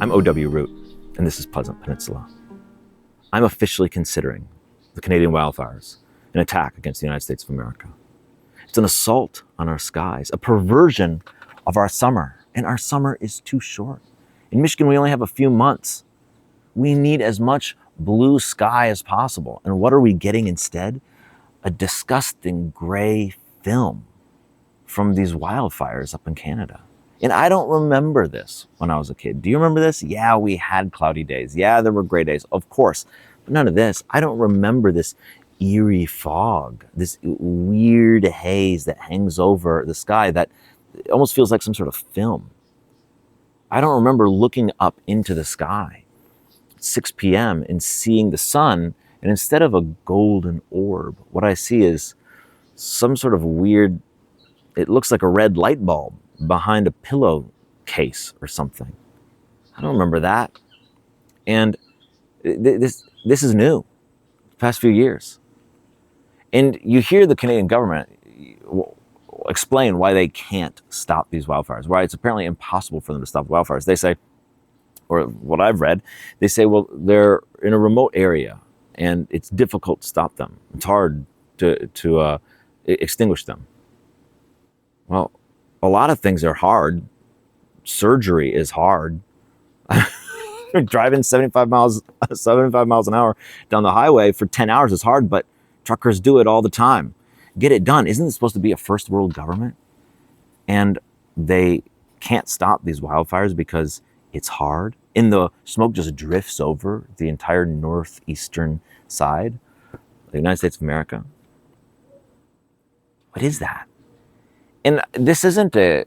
I'm O.W. Root, and this is Pleasant Peninsula. I'm officially considering the Canadian wildfires an attack against the United States of America. It's an assault on our skies, a perversion of our summer, and our summer is too short. In Michigan, we only have a few months. We need as much blue sky as possible. And what are we getting instead? A disgusting gray film from these wildfires up in Canada. And I don't remember this when I was a kid. Do you remember this? Yeah, we had cloudy days. Yeah, there were gray days, of course. But none of this. I don't remember this eerie fog, this weird haze that hangs over the sky that almost feels like some sort of film. I don't remember looking up into the sky at 6 p.m. and seeing the sun, and instead of a golden orb, what I see is some sort of weird, it looks like a red light bulb behind a pillowcase or something. I don't remember that. And this is new, the past few years. And you hear the Canadian government explain why they can't stop these wildfires, why it's apparently impossible for them to stop wildfires. They say, or what I've read, they say, well, they're in a remote area and it's difficult to stop them. It's hard to extinguish them. Well, a lot of things are hard. Surgery is hard. Driving 75 miles an hour down the highway for 10 hours is hard, but truckers do it all the time. Get it done. Isn't it supposed to be a first world government? And they can't stop these wildfires because it's hard. And the smoke just drifts over the entire northeastern side of the United States of America. What is that? And this isn't a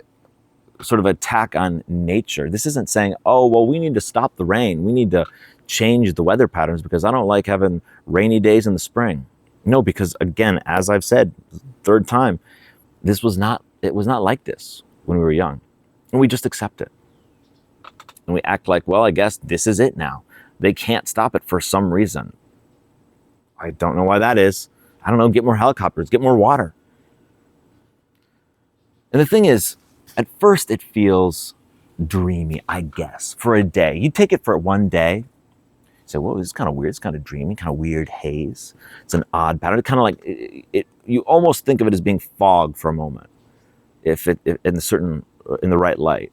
sort of attack on nature. This isn't saying, oh, well, we need to stop the rain. We need to change the weather patterns because I don't like having rainy days in the spring. No, because again, as I've said, third time, it was not like this when we were young. And we just accept it. And we act like, well, I guess this is it now. They can't stop it for some reason. I don't know why that is. I don't know, get more helicopters, get more water. And the thing is, at first it feels dreamy, I guess, for a day. You take it for one day, say, well, this is kind of weird, it's kind of dreamy, kind of weird haze. It's an odd pattern. It's kind of like, you almost think of it as being fog for a moment, if in the right light.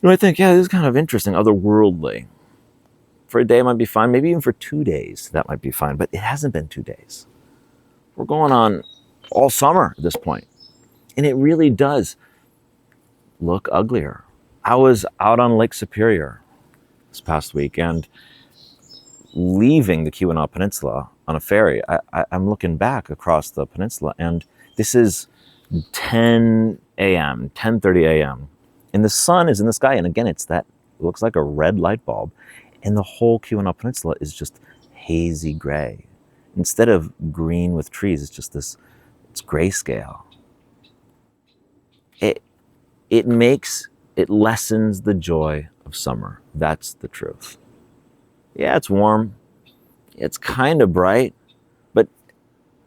You know, I think, yeah, this is kind of interesting, otherworldly. For a day it might be fine, maybe even for 2 days that might be fine, but it hasn't been 2 days. We're going on all summer at this point. And it really does look uglier. I was out on Lake Superior this past week and leaving the Keweenaw Peninsula on a ferry. I'm looking back across the peninsula and this is 10 a.m., 10:30 a.m. And the sun is in the sky. And again, it looks like a red light bulb. And the whole Keweenaw Peninsula is just hazy gray. Instead of green with trees, it's just it's grayscale. It lessens the joy of summer. That's the truth. Yeah, it's warm. It's kind of bright, but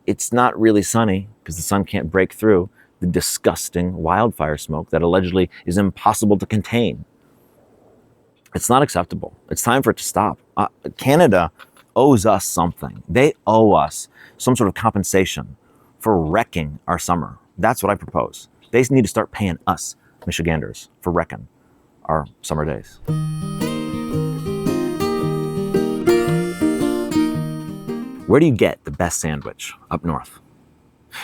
it's not really sunny because the sun can't break through the disgusting wildfire smoke that allegedly is impossible to contain. It's not acceptable. It's time for it to stop. Canada owes us something. They owe us some sort of compensation for wrecking our summer. That's what I propose. They need to start paying us, Michiganders, for wrecking our summer days. Where do you get the best sandwich up north?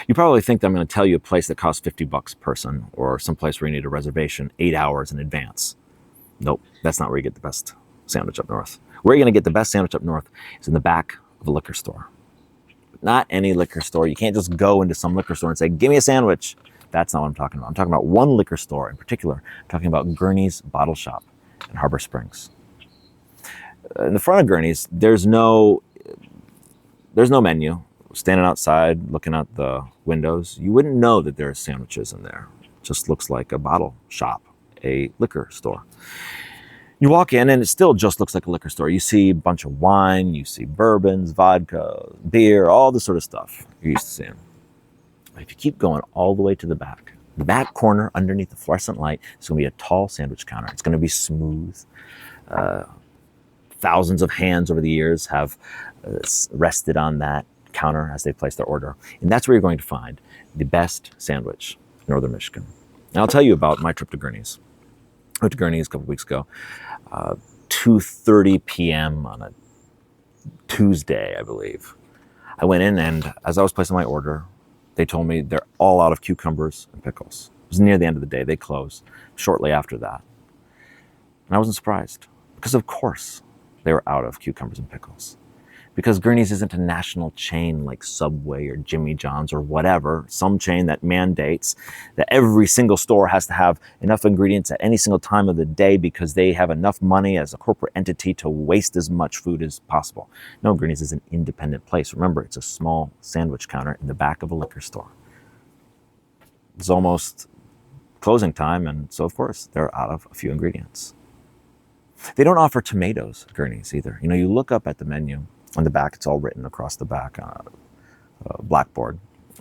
You probably think that I'm going to tell you a place that costs $50 a person or some place where you need a reservation 8 hours in advance. Nope, that's not where you get the best sandwich up north. Where you're going to get the best sandwich up north is in the back of a liquor store. Not any liquor store. You can't just go into some liquor store and say, give me a sandwich. That's not what I'm talking about. I'm talking about one liquor store in particular. I'm talking about Gurney's Bottle Shop in Harbor Springs. In the front of Gurney's, there's no menu. Standing outside, looking out the windows, you wouldn't know that there are sandwiches in there. It just looks like a bottle shop, a liquor store. You walk in and it still just looks like a liquor store. You see a bunch of wine, you see bourbons, vodka, beer, all this sort of stuff you're used to seeing. But if you keep going all the way to the back corner underneath the fluorescent light, it's going to be a tall sandwich counter. It's going to be smooth. Thousands of hands over the years have rested on that counter as they place their order. And that's where you're going to find the best sandwich in northern Michigan. And I'll tell you about my trip to Gurney's. I went to Gurney's a couple weeks ago, 2:30 p.m. on a Tuesday, I believe. I went in, and as I was placing my order, they told me they're all out of cucumbers and pickles. It was near the end of the day. They closed shortly after that. And I wasn't surprised, because of course they were out of cucumbers and pickles. Because Gurney's isn't a national chain like Subway or Jimmy John's or whatever, some chain that mandates that every single store has to have enough ingredients at any single time of the day because they have enough money as a corporate entity to waste as much food as possible. No, Gurney's is an independent place. Remember, it's a small sandwich counter in the back of a liquor store. It's almost closing time, and so of course they're out of a few ingredients. They don't offer tomatoes at Gurney's either. You know, you look up at the menu. On the back, it's all written across the back on a blackboard.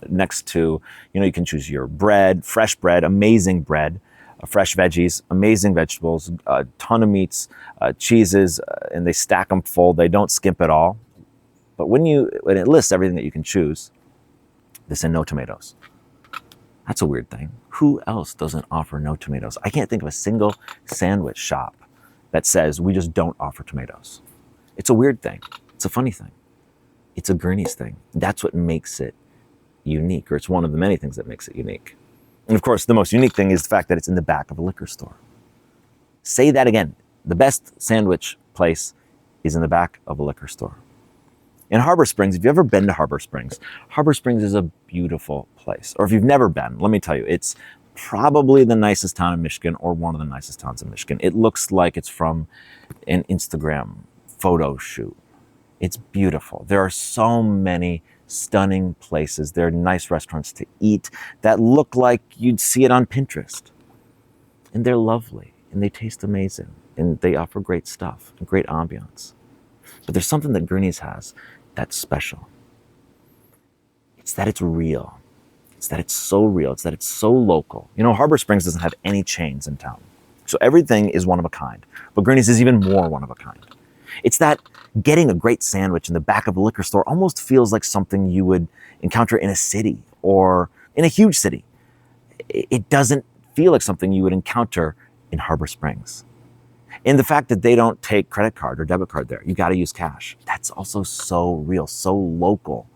Next to, you can choose your bread, fresh bread, amazing bread, fresh veggies, amazing vegetables, a ton of meats, cheeses, and they stack them full. They don't skimp at all. But when it lists everything that you can choose, they say no tomatoes. That's a weird thing. Who else doesn't offer no tomatoes? I can't think of a single sandwich shop that says we just don't offer tomatoes. It's a weird thing. It's a funny thing. It's a Gurney's thing. That's what makes it unique, or it's one of the many things that makes it unique. And of course, the most unique thing is the fact that it's in the back of a liquor store. Say that again. The best sandwich place is in the back of a liquor store. In Harbor Springs, if you've ever been to Harbor Springs is a beautiful place. Or if you've never been, let me tell you, it's probably the nicest town in Michigan, or one of the nicest towns in Michigan. It looks like it's from an Instagram photo shoot. It's beautiful. There are so many stunning places. There are nice restaurants to eat that look like you'd see it on Pinterest. And they're lovely, and they taste amazing, and they offer great stuff and great ambiance. But there's something that Gurney's has that's special. It's that it's real. It's that it's so real. It's that it's so local. Harbor Springs doesn't have any chains in town. So everything is one of a kind. But Gurney's is even more one of a kind. It's that getting a great sandwich in the back of a liquor store almost feels like something you would encounter in a city or in a huge city. It doesn't feel like something you would encounter in Harbor Springs. And the fact that they don't take credit card or debit card there, you got to use cash. That's also so real, so local.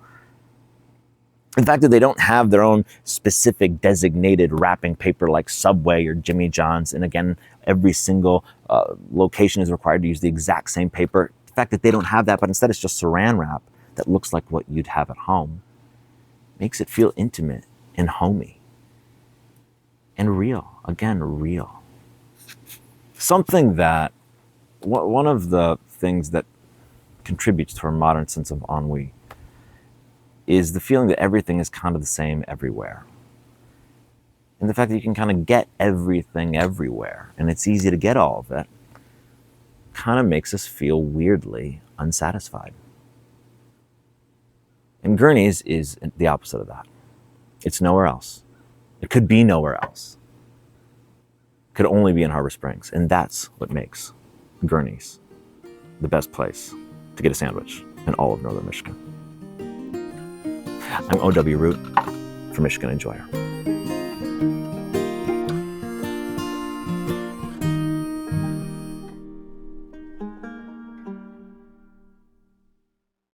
The fact that they don't have their own specific designated wrapping paper like Subway or Jimmy John's, and again, every single location is required to use the exact same paper. The fact that they don't have that, but instead it's just saran wrap that looks like what you'd have at home, makes it feel intimate and homey. And real, again, real. Something that, one of the things that contributes to our modern sense of ennui is the feeling that everything is kind of the same everywhere. And the fact that you can kind of get everything everywhere, and it's easy to get all of it, kind of makes us feel weirdly unsatisfied. And Gurney's is the opposite of that. It's nowhere else. It could be nowhere else. It could only be in Harbor Springs. And that's what makes Gurney's the best place to get a sandwich in all of northern Michigan. I'm O.W. Root for Michigan Enjoyer.